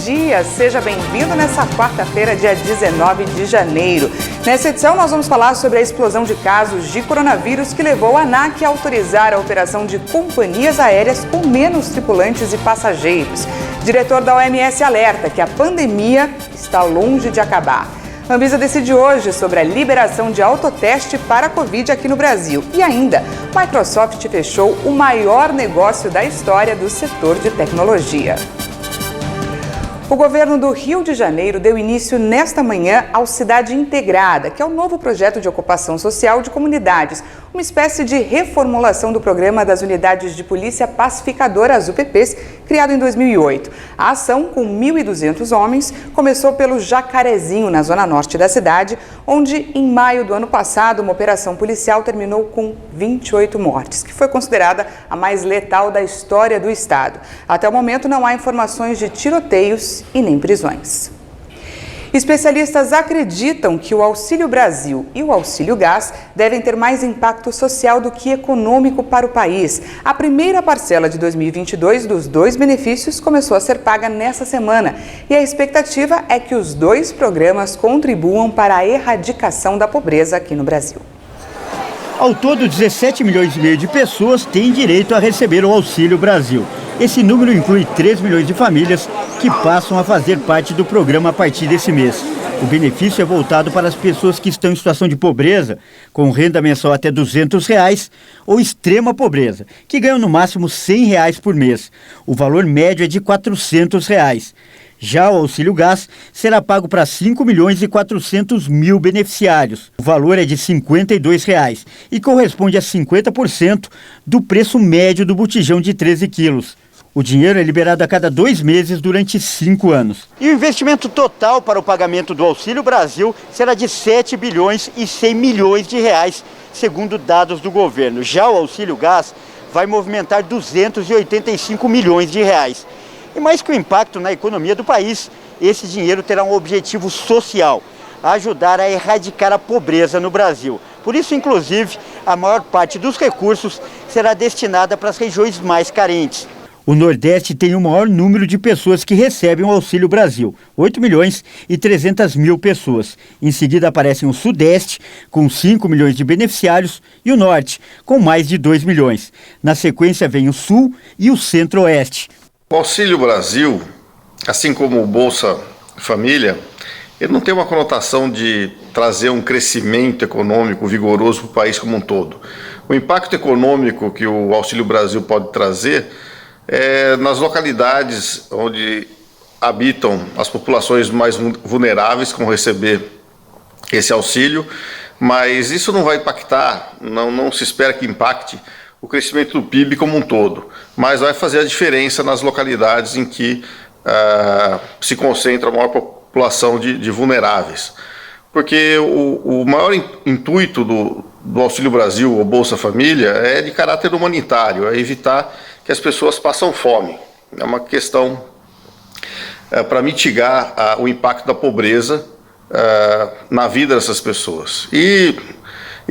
dia, seja bem-vindo nessa quarta-feira, dia 19 de janeiro. Nessa edição nós vamos falar sobre a explosão de casos de coronavírus que levou a ANAC a autorizar a operação de companhias aéreas com menos tripulantes e passageiros. O diretor da OMS alerta que a pandemia está longe de acabar. A Anvisa decide hoje sobre a liberação de autoteste para a Covid aqui no Brasil. E ainda, Microsoft fechou o maior negócio da história do setor de tecnologia. O governo do Rio de Janeiro deu início nesta manhã ao Cidade Integrada, que é o novo projeto de ocupação social de comunidades, uma espécie de reformulação do programa das Unidades de Polícia Pacificadora, as UPPs, criado em 2008. A ação, com 1.200 homens, começou pelo Jacarezinho, na zona norte da cidade, onde, em maio do ano passado, uma operação policial terminou com 28 mortes, que foi considerada a mais letal da história do estado. Até o momento, não há informações de tiroteios e nem prisões. Especialistas acreditam que o Auxílio Brasil e o Auxílio Gás devem ter mais impacto social do que econômico para o país. A primeira parcela de 2022 dos dois benefícios começou a ser paga nesta semana e a expectativa é que os dois programas contribuam para a erradicação da pobreza aqui no Brasil. Ao todo, 17 milhões e meio de pessoas têm direito a receber o Auxílio Brasil. Esse número inclui 3 milhões de famílias que passam a fazer parte do programa a partir desse mês. O benefício é voltado para as pessoas que estão em situação de pobreza, com renda mensal até R$200, ou extrema pobreza, que ganham no máximo R$100 por mês. O valor médio é de R$400. Já o Auxílio Gás será pago para 5 milhões e 400 mil beneficiários. O valor é de R$52 e corresponde a 50% do preço médio do botijão de 13 quilos. O dinheiro é liberado a cada 2 meses durante 5 anos. E o investimento total para o pagamento do Auxílio Brasil será de 7 bilhões e 100 milhões de reais, segundo dados do governo. Já o Auxílio Gás vai movimentar 285 milhões de reais. E mais que o impacto na economia do país, esse dinheiro terá um objetivo social: ajudar a erradicar a pobreza no Brasil. Por isso, inclusive, a maior parte dos recursos será destinada para as regiões mais carentes. O Nordeste tem o maior número de pessoas que recebem o Auxílio Brasil, 8 milhões e 300 mil pessoas. Em seguida aparecem o Sudeste, com 5 milhões de beneficiários, e o Norte, com mais de 2 milhões. Na sequência vem o Sul e o Centro-Oeste. O Auxílio Brasil, assim como o Bolsa Família, ele não tem uma conotação de trazer um crescimento econômico vigoroso para o país como um todo. O impacto econômico que o Auxílio Brasil pode trazer é nas localidades onde habitam as populações mais vulneráveis que vão receber esse auxílio, mas isso não vai impactar, não se espera que impacte o crescimento do PIB como um todo, mas vai fazer a diferença nas localidades em que se concentra a maior população de vulneráveis. Porque o maior intuito do Auxílio Brasil ou Bolsa Família é de caráter humanitário, é evitar que as pessoas passam fome. É uma questão para mitigar o impacto da pobreza na vida dessas pessoas. E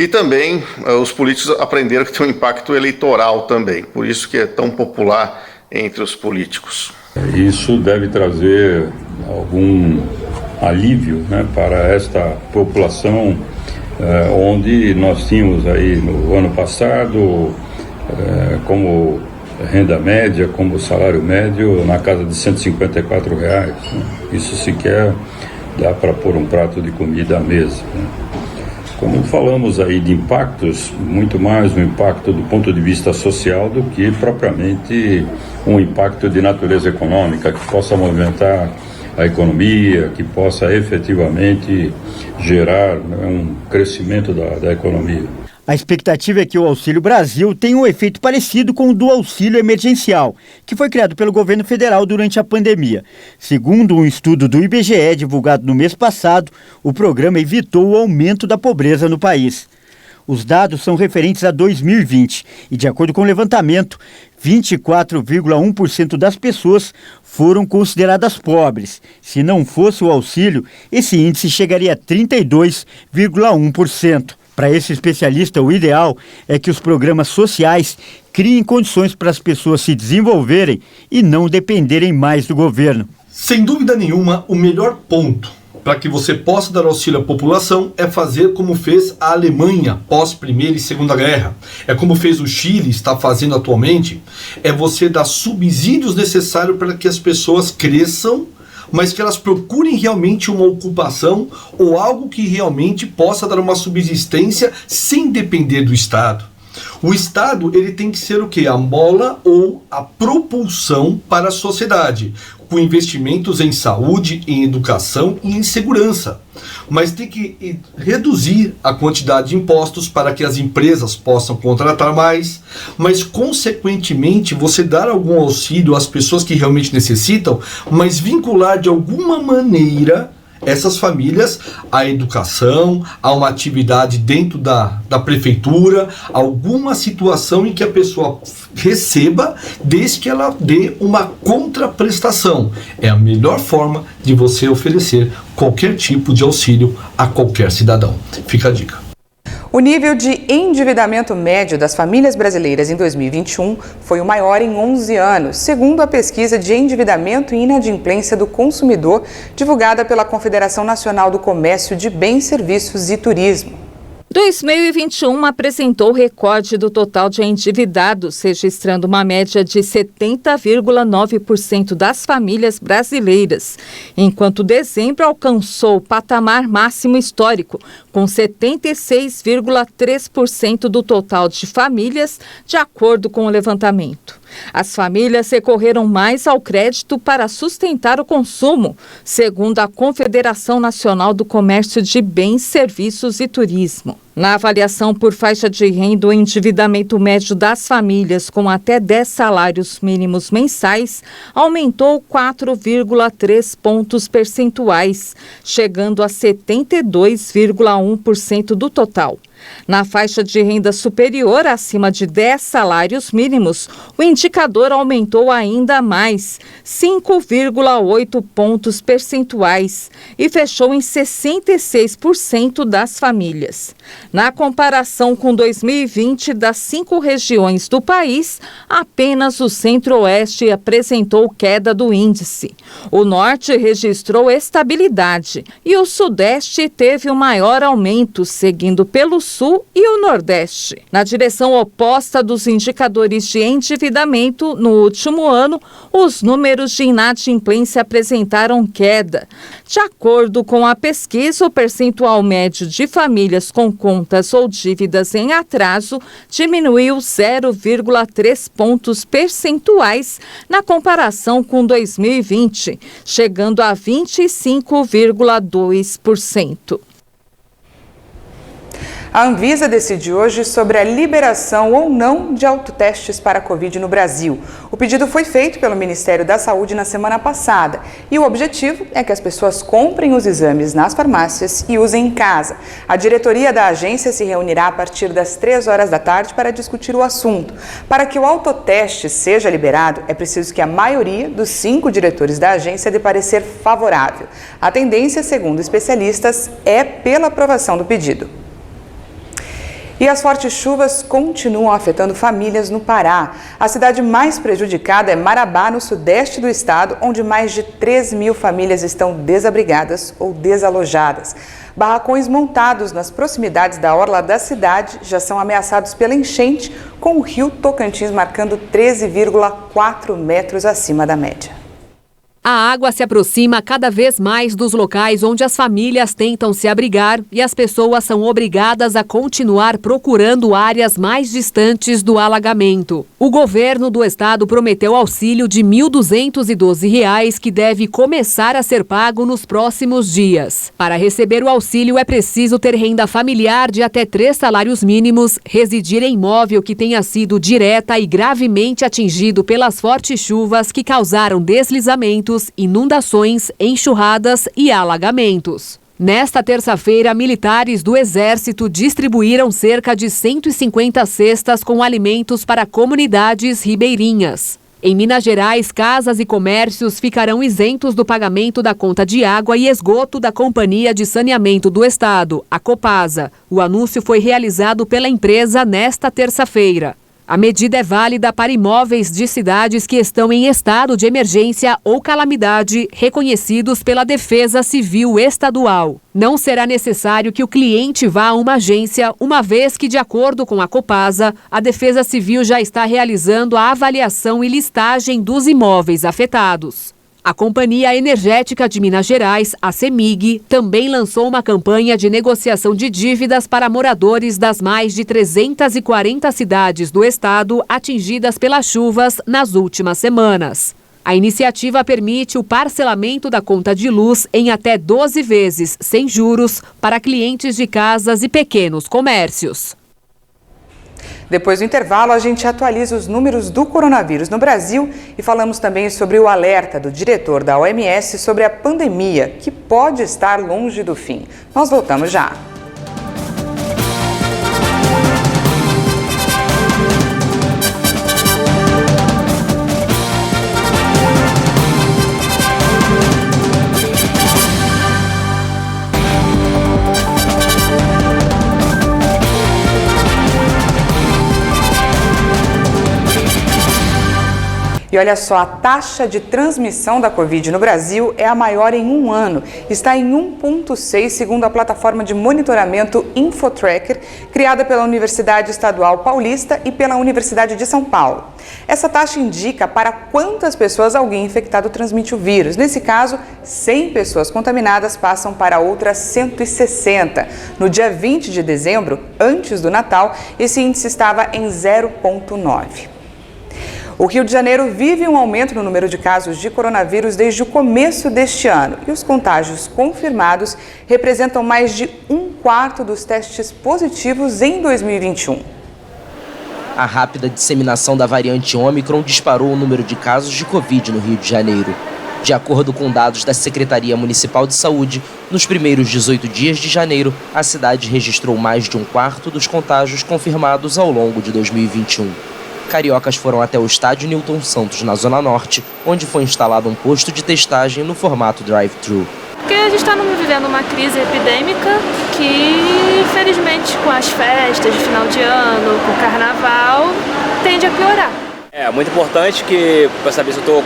também os políticos aprenderam que tem um impacto eleitoral também, por isso que é tão popular entre os políticos. Isso deve trazer algum alívio, né, para esta população, onde nós tínhamos aí no ano passado como renda média, como salário médio na casa de R$154. Né? Isso sequer dá para pôr um prato de comida à mesa. Né? Quando falamos aí de impactos, muito mais um impacto do ponto de vista social do que propriamente um impacto de natureza econômica que possa movimentar a economia, que possa efetivamente gerar, né, um crescimento da economia. A expectativa é que o Auxílio Brasil tenha um efeito parecido com o do auxílio emergencial, que foi criado pelo governo federal durante a pandemia. Segundo um estudo do IBGE divulgado no mês passado, o programa evitou o aumento da pobreza no país. Os dados são referentes a 2020 e, de acordo com o levantamento, 24,1% das pessoas foram consideradas pobres. Se não fosse o auxílio, esse índice chegaria a 32,1%. Para esse especialista, o ideal é que os programas sociais criem condições para as pessoas se desenvolverem e não dependerem mais do governo. Sem dúvida nenhuma, o melhor ponto para que você possa dar auxílio à população é fazer como fez a Alemanha pós Primeira e Segunda Guerra. É como fez o Chile, está fazendo atualmente, é você dar subsídios necessários para que as pessoas cresçam, mas que elas procurem realmente uma ocupação ou algo que realmente possa dar uma subsistência sem depender do Estado. O Estado, ele tem que ser o quê? A mola ou a propulsão para a sociedade, com investimentos em saúde, em educação e em segurança. Mas tem que reduzir a quantidade de impostos para que as empresas possam contratar mais, mas consequentemente você dar algum auxílio às pessoas que realmente necessitam, mas vincular de alguma maneira essas famílias à educação, a uma atividade dentro da prefeitura, alguma situação em que a pessoa receba, desde que ela dê uma contraprestação. É a melhor forma de você oferecer qualquer tipo de auxílio a qualquer cidadão. Fica a dica. O nível de endividamento médio das famílias brasileiras em 2021 foi o maior em 11 anos, segundo a pesquisa de endividamento e inadimplência do consumidor, divulgada pela Confederação Nacional do Comércio de Bens, Serviços e Turismo. 2021 apresentou o recorde do total de endividados, registrando uma média de 70,9% das famílias brasileiras, enquanto dezembro alcançou o patamar máximo histórico, com 76,3% do total de famílias, de acordo com o levantamento. As famílias recorreram mais ao crédito para sustentar o consumo, segundo a Confederação Nacional do Comércio de Bens, Serviços e Turismo. Na avaliação por faixa de renda, o endividamento médio das famílias com até 10 salários mínimos mensais aumentou 4,3 pontos percentuais, chegando a 72,1% do total. Na faixa de renda superior, acima de 10 salários mínimos, o indicador aumentou ainda mais, 5,8 pontos percentuais, e fechou em 66% das famílias. Na comparação com 2020, das 5 regiões do país, apenas o Centro-Oeste apresentou queda do índice. O Norte registrou estabilidade e o Sudeste teve o maior aumento, seguindo pelo Sul e o Nordeste. Na direção oposta dos indicadores de endividamento, no último ano, os números de inadimplência apresentaram queda. De acordo com a pesquisa, o percentual médio de famílias com contas ou dívidas em atraso diminuiu 0,3 pontos percentuais na comparação com 2020, chegando a 25,2%. A Anvisa decide hoje sobre a liberação ou não de autotestes para a Covid no Brasil. O pedido foi feito pelo Ministério da Saúde na semana passada e o objetivo é que as pessoas comprem os exames nas farmácias e usem em casa. A diretoria da agência se reunirá a partir das 3 horas da tarde para discutir o assunto. Para que o autoteste seja liberado, é preciso que a maioria dos 5 diretores da agência dê parecer favorável. A tendência, segundo especialistas, é pela aprovação do pedido. E as fortes chuvas continuam afetando famílias no Pará. A cidade mais prejudicada é Marabá, no sudeste do estado, onde mais de 3.000 famílias estão desabrigadas ou desalojadas. Barracões montados nas proximidades da orla da cidade já são ameaçados pela enchente, com o rio Tocantins marcando 13,4 metros acima da média. A água se aproxima cada vez mais dos locais onde as famílias tentam se abrigar e as pessoas são obrigadas a continuar procurando áreas mais distantes do alagamento. O governo do estado prometeu auxílio de R$ 1.212 que deve começar a ser pago nos próximos dias. Para receber o auxílio é preciso ter renda familiar de até 3 salários mínimos, residir em imóvel que tenha sido direta e gravemente atingido pelas fortes chuvas que causaram deslizamentos, inundações, enxurradas e alagamentos. Nesta terça-feira, militares do Exército distribuíram cerca de 150 cestas com alimentos para comunidades ribeirinhas. Em Minas Gerais, casas e comércios ficarão isentos do pagamento da conta de água e esgoto da Companhia de Saneamento do Estado, a Copasa. O anúncio foi realizado pela empresa nesta terça-feira. A medida é válida para imóveis de cidades que estão em estado de emergência ou calamidade reconhecidos pela Defesa Civil Estadual. Não será necessário que o cliente vá a uma agência, uma vez que, de acordo com a Copasa, a Defesa Civil já está realizando a avaliação e listagem dos imóveis afetados. A Companhia Energética de Minas Gerais, a CEMIG, também lançou uma campanha de negociação de dívidas para moradores das mais de 340 cidades do estado atingidas pelas chuvas nas últimas semanas. A iniciativa permite o parcelamento da conta de luz em até 12 vezes, sem juros, para clientes de casas e pequenos comércios. Depois do intervalo, a gente atualiza os números do coronavírus no Brasil e falamos também sobre o alerta do diretor da OMS sobre a pandemia, que pode estar longe do fim. Nós voltamos já. E olha só, a taxa de transmissão da Covid no Brasil é a maior em um ano. Está em 1,6, segundo a plataforma de monitoramento InfoTracker, criada pela Universidade Estadual Paulista e pela Universidade de São Paulo. Essa taxa indica para quantas pessoas alguém infectado transmite o vírus. Nesse caso, 100 pessoas contaminadas passam para outras 160. No dia 20 de dezembro, antes do Natal, esse índice estava em 0,9. O Rio de Janeiro vive um aumento no número de casos de coronavírus desde o começo deste ano e os contágios confirmados representam mais de 1/4 dos testes positivos em 2021. A rápida disseminação da variante Ômicron disparou o número de casos de Covid no Rio de Janeiro. De acordo com dados da Secretaria Municipal de Saúde, nos primeiros 18 dias de janeiro, a cidade registrou mais de 1/4 dos contágios confirmados ao longo de 2021. Cariocas foram até o estádio Newton Santos, na Zona Norte, onde foi instalado um posto de testagem no formato drive-thru. Porque a gente está vivendo uma crise epidêmica que, infelizmente, com as festas de final de ano, com o carnaval, tende a piorar. É muito importante para saber se eu estou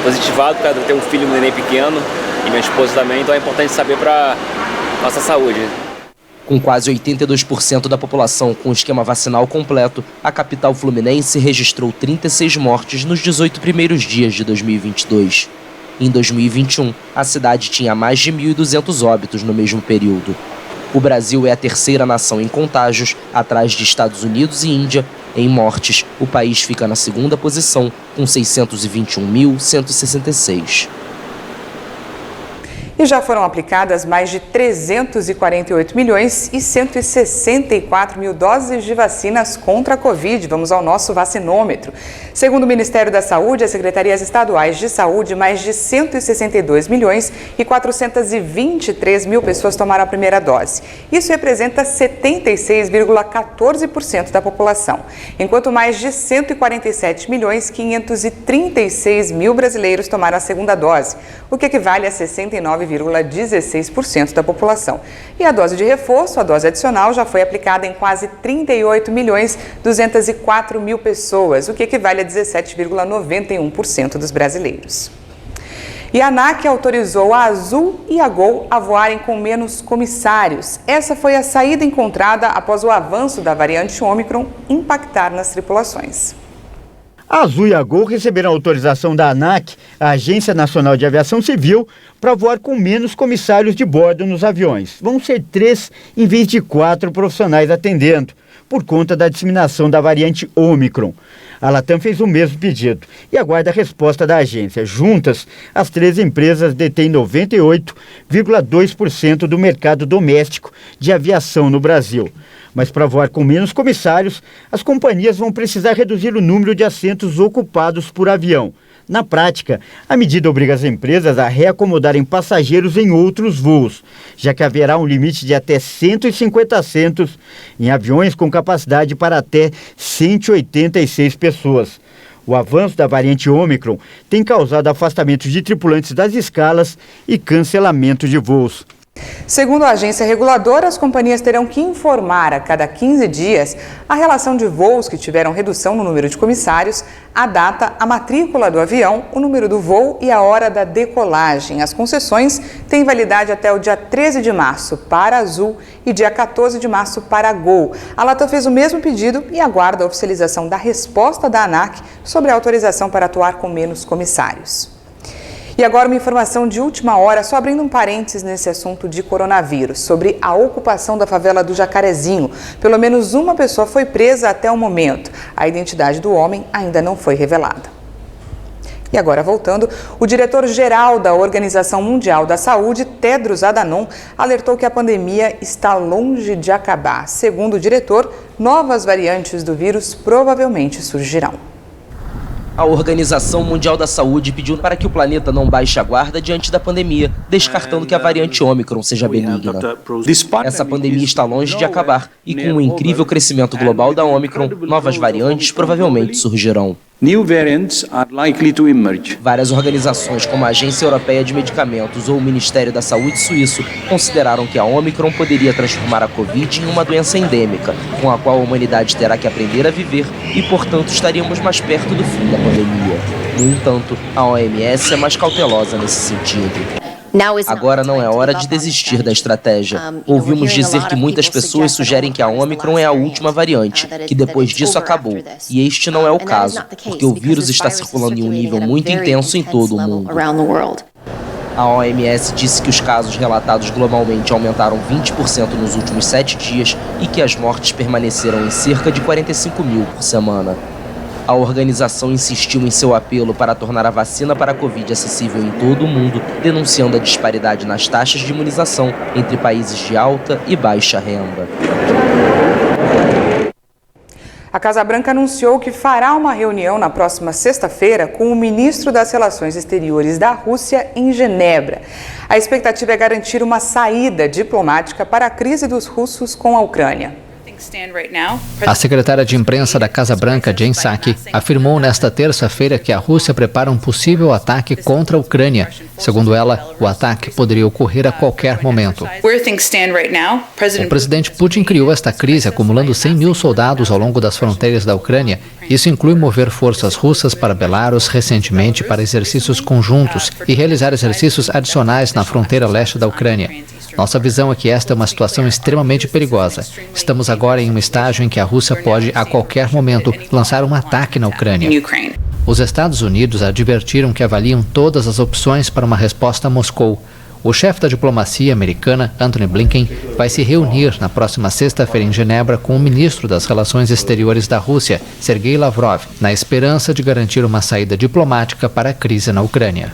positivado, porque eu tenho um filho, um neném pequeno, e minha esposa também, então é importante saber para nossa saúde. Com quase 82% da população com o esquema vacinal completo, a capital fluminense registrou 36 mortes nos 18 primeiros dias de 2022. Em 2021, a cidade tinha mais de 1.200 óbitos no mesmo período. O Brasil é a terceira nação em contágios, atrás de Estados Unidos e Índia. Em mortes, o país fica na segunda posição, com 621.166. E já foram aplicadas mais de 348 milhões e 164 mil doses de vacinas contra a Covid. Vamos ao nosso vacinômetro. Segundo o Ministério da Saúde, as secretarias estaduais de saúde, mais de 162 milhões e 423 mil pessoas tomaram a primeira dose. Isso representa 76,14% da população, enquanto mais de 147 milhões 536 mil brasileiros tomaram a segunda dose, o que equivale a 69,16% da população. E a dose de reforço, a dose adicional, já foi aplicada em quase 38 milhões 204 mil pessoas, o que equivale a 17,91% dos brasileiros. E a ANAC autorizou a Azul e a Gol a voarem com menos comissários. Essa foi a saída encontrada após o avanço da variante Ômicron impactar nas tripulações. A Azul e a Gol receberam autorização da ANAC, a Agência Nacional de Aviação Civil, para voar com menos comissários de bordo nos aviões. Vão ser 3 em vez de 4 profissionais atendendo, por conta da disseminação da variante Ômicron. A Latam fez o mesmo pedido e aguarda a resposta da agência. Juntas, as 3 empresas detêm 98,2% do mercado doméstico de aviação no Brasil. Mas para voar com menos comissários, as companhias vão precisar reduzir o número de assentos ocupados por avião. Na prática, a medida obriga as empresas a reacomodarem passageiros em outros voos, já que haverá um limite de até 150 assentos em aviões com capacidade para até 186 pessoas. O avanço da variante Ômicron tem causado afastamento de tripulantes das escalas e cancelamento de voos. Segundo a agência reguladora, as companhias terão que informar a cada 15 dias a relação de voos que tiveram redução no número de comissários, a data, a matrícula do avião, o número do voo e a hora da decolagem. As concessões têm validade até o dia 13 de março para Azul e dia 14 de março para Gol. A Latam fez o mesmo pedido e aguarda a oficialização da resposta da ANAC sobre a autorização para atuar com menos comissários. E agora uma informação de última hora, só abrindo um parênteses nesse assunto de coronavírus, sobre a ocupação da favela do Jacarezinho. Pelo menos uma pessoa foi presa até o momento. A identidade do homem ainda não foi revelada. E agora voltando, o diretor-geral da Organização Mundial da Saúde, Tedros Adhanom, alertou que a pandemia está longe de acabar. Segundo o diretor, novas variantes do vírus provavelmente surgirão. A Organização Mundial da Saúde pediu para que o planeta não baixe a guarda diante da pandemia, descartando que a variante Ômicron seja benigna. Essa pandemia está longe de acabar e, com o incrível crescimento global da Ômicron, novas variantes provavelmente surgirão. Várias organizações, como a Agência Europeia de Medicamentos ou o Ministério da Saúde suíço, consideraram que a Ômicron poderia transformar a Covid em uma doença endêmica, com a qual a humanidade terá que aprender a viver e, portanto, estaríamos mais perto do fim da pandemia. No entanto, a OMS é mais cautelosa nesse sentido. Agora não é hora de desistir da estratégia. Ouvimos dizer que muitas pessoas sugerem que a Ômicron é a última variante, que depois disso acabou. E este não é o caso, porque o vírus está circulando em um nível muito intenso em todo o mundo. A OMS disse que os casos relatados globalmente aumentaram 20% nos últimos 7 dias e que as mortes permaneceram em cerca de 45 mil por semana. A organização insistiu em seu apelo para tornar a vacina para a Covid acessível em todo o mundo, denunciando a disparidade nas taxas de imunização entre países de alta e baixa renda. A Casa Branca anunciou que fará uma reunião na próxima sexta-feira com o ministro das Relações Exteriores da Rússia em Genebra. A expectativa é garantir uma saída diplomática para a crise dos russos com a Ucrânia. A secretária de imprensa da Casa Branca, Jen Psaki, afirmou nesta terça-feira que a Rússia prepara um possível ataque contra a Ucrânia. Segundo ela, o ataque poderia ocorrer a qualquer momento. O presidente Putin criou esta crise acumulando 100 mil soldados ao longo das fronteiras da Ucrânia. Isso inclui mover forças russas para Belarus recentemente para exercícios conjuntos e realizar exercícios adicionais na fronteira leste da Ucrânia. Nossa visão é que esta é uma situação extremamente perigosa. Estamos agora em um estágio em que a Rússia pode, a qualquer momento, lançar um ataque na Ucrânia. Os Estados Unidos advertiram que avaliam todas as opções para uma resposta a Moscou. O chefe da diplomacia americana, Antony Blinken, vai se reunir na próxima sexta-feira em Genebra com o ministro das Relações Exteriores da Rússia, Sergei Lavrov, na esperança de garantir uma saída diplomática para a crise na Ucrânia.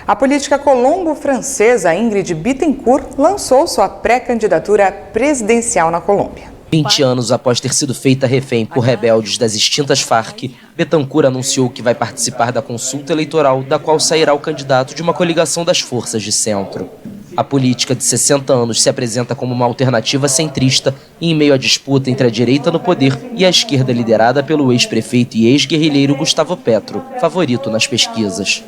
A política colombo-francesa Ingrid Betancourt lançou sua pré-candidatura presidencial na Colômbia. 20 anos após ter sido feita refém por rebeldes das extintas Farc, Betancourt anunciou que vai participar da consulta eleitoral, da qual sairá o candidato de uma coligação das forças de centro. A política de 60 anos se apresenta como uma alternativa centrista em meio à disputa entre a direita no poder e a esquerda liderada pelo ex-prefeito e ex-guerrilheiro Gustavo Petro, favorito nas pesquisas.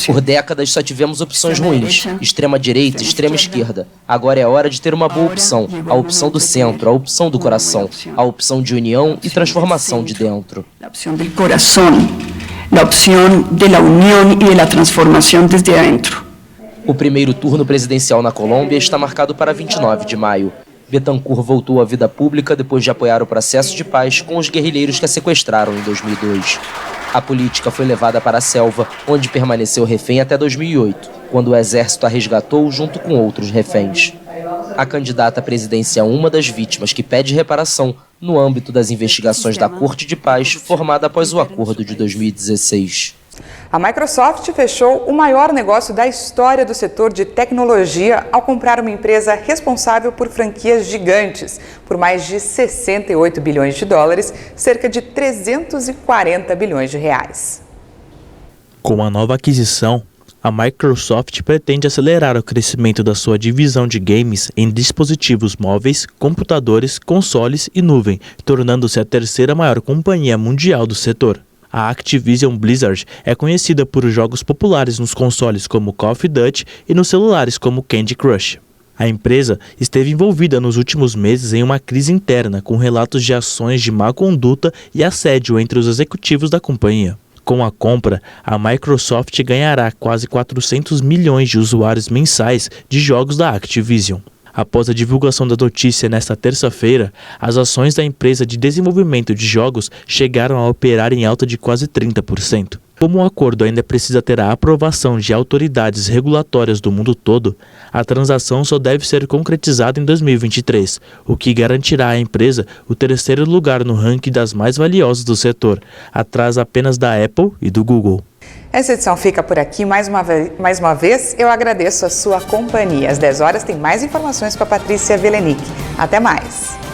Por décadas só tivemos opções ruins, extrema-direita, extrema-esquerda. Agora é hora de ter uma boa opção, a opção do centro, a opção do coração, a opção de união e transformação de dentro. A opção do coração, a opção da união e da transformação desde dentro. O primeiro turno presidencial na Colômbia está marcado para 29 de maio. Betancourt voltou à vida pública depois de apoiar o processo de paz com os guerrilheiros que a sequestraram em 2002. A política foi levada para a selva, onde permaneceu refém até 2008, quando o exército a resgatou junto com outros reféns. A candidata presidencial é uma das vítimas que pede reparação no âmbito das investigações da Corte de Paz, formada após o acordo de 2016. A Microsoft fechou o maior negócio da história do setor de tecnologia ao comprar uma empresa responsável por franquias gigantes, por mais de 68 bilhões de dólares, cerca de 340 bilhões de reais. Com a nova aquisição, a Microsoft pretende acelerar o crescimento da sua divisão de games em dispositivos móveis, computadores, consoles e nuvem, tornando-se a terceira maior companhia mundial do setor. A Activision Blizzard é conhecida por jogos populares nos consoles como Call of Duty e nos celulares como Candy Crush. A empresa esteve envolvida nos últimos meses em uma crise interna, com relatos de ações de má conduta e assédio entre os executivos da companhia. Com a compra, a Microsoft ganhará quase 400 milhões de usuários mensais de jogos da Activision. Após a divulgação da notícia nesta terça-feira, as ações da empresa de desenvolvimento de jogos chegaram a operar em alta de quase 30%. Como o acordo ainda precisa ter a aprovação de autoridades regulatórias do mundo todo, a transação só deve ser concretizada em 2023, o que garantirá à empresa o terceiro lugar no ranking das mais valiosas do setor, atrás apenas da Apple e do Google. Essa edição fica por aqui. Mais uma vez, eu agradeço a sua companhia. Às 10 horas tem mais informações com a Patrícia Velenic. Até mais!